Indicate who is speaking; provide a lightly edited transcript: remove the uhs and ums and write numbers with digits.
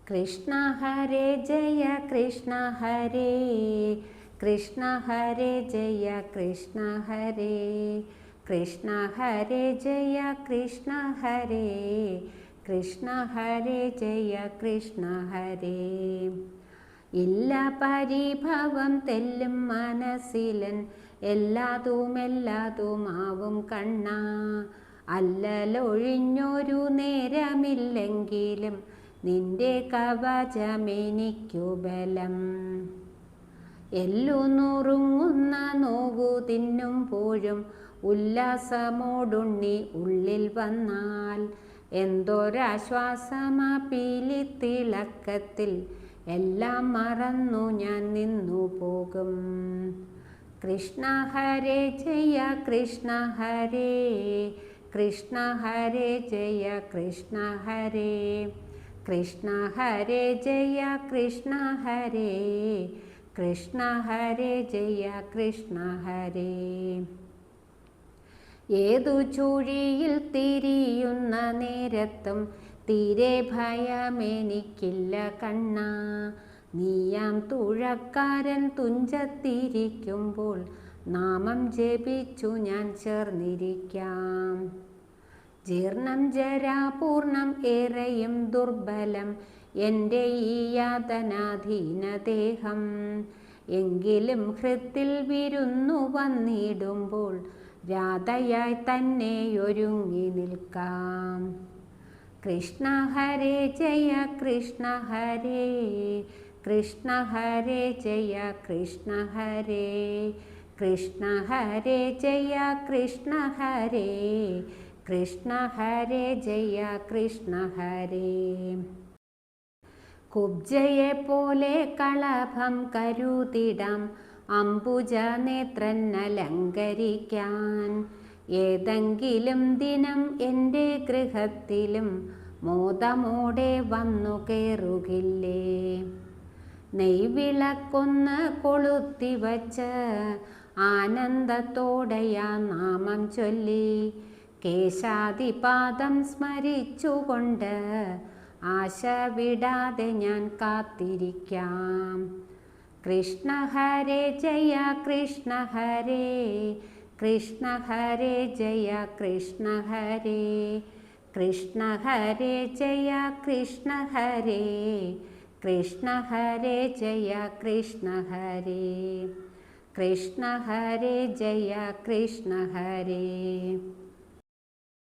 Speaker 1: കൃഷ്ണ ഹരേ ജയ കൃഷ്ണ ഹരേ, കൃഷ്ണ ഹരേ ജയ കൃഷ്ണ ഹരേ, കൃഷ്ണ ഹരേ ജയ കൃഷ്ണ ഹരേ, കൃഷ്ണ ഹരേ ജയ കൃഷ്ണ ഹരേ. ഇല്ല പരിഭവം തെല്ലും മനസ്സിലൻ, എല്ലാതുമെല്ലാതുമാവും കണ്ണ. അല്ലലൊഴിഞ്ഞൊരു നേരമില്ലെങ്കിലും നിന്റെ കവചമെനിക്കു ബലം. എല്ലു നുറുങ്ങുന്ന നോവു തിന്നുമ്പോഴും ഉല്ലാസമോടുണ്ണി ഉള്ളിൽ വന്നാൽ, എന്തൊരാശ്വാസമാ പീലിത്തിളക്കത്തിൽ, എല്ലാം മറന്നു ഞാൻ നിന്നു പോകും. കൃഷ്ണ ഹരേ ജയ കൃഷ്ണ ഹരേ, കൃഷ്ണ ഹരേ ജയ കൃഷ്ണ ഹരേ, കൃഷ്ണ ഹരേ ജയ കൃഷ്ണ ഹരേ, കൃഷ്ണ ഹരേ ജയ കൃഷ്ണ ഹരേ. ഏതു ചുഴിയിൽ തിരിയുന്ന നേരത്തും തീരെ ഭയമെനിക്കില്ല കണ്ണ. നീയാം തുഴക്കാരൻ തുഞ്ചത്തിരിക്കുമ്പോൾ നാമം ജപിച്ചു ഞാൻ ചേർന്നിരിക്കാം. ജീർണം ജരാപൂർണം ഏറെയും ദുർബലം എൻ്റെ ഈ യാതനാധീനദേഹം. എങ്കിലും ഹൃത്തിൽ വിരുന്നു വന്നിടുമ്പോൾ രാധയായി തന്നെ ഒരുങ്ങി നിൽക്കാം. കൃഷ്ണ ഹരേ ജയ കൃഷ്ണ ഹരേ, കൃഷ്ണ ഹരേ ജയ കൃഷ്ണ ഹരേ, കൃഷ്ണ ഹരേ ജയ കൃഷ്ണ ഹരേ, കൃഷ്ണ ഹരേ ജയ കൃഷ്ണ ഹരേ. കുബ്ജയെപ്പോലെ കളഭം കരുതിടാം അംബുജ നേത്രനലങ്കരിക്കാൻ. ഏതെങ്കിലും ദിനം എൻ്റെ ഗൃഹത്തിലും മോദമോടെ വന്നു കയറുകില്ലേ. നെയ്വിളക്കൊന്ന് കൊളുത്തിവച്ച് ആനന്ദത്തോടെയാ നാമം ചൊല്ലി, കേശാദിപാദം സ്മരിച്ചുകൊണ്ട് ആശ വിടാതെ ഞാൻ കാത്തിരിക്കാം. കൃഷ്ണ ഹരേ ജയ കൃഷ്ണ ഹരേ, കൃഷ്ണ ഹരേ ജയ കൃഷ്ണ ഹരേ, കൃഷ്ണ ഹരേ ജയ കൃഷ്ണ ഹരേ, കൃഷ്ണ ഹരേ ജയ കൃഷ്ണ ഹരേ, കൃഷ്ണ ഹരേ ജയ കൃഷ്ണ ഹരേ.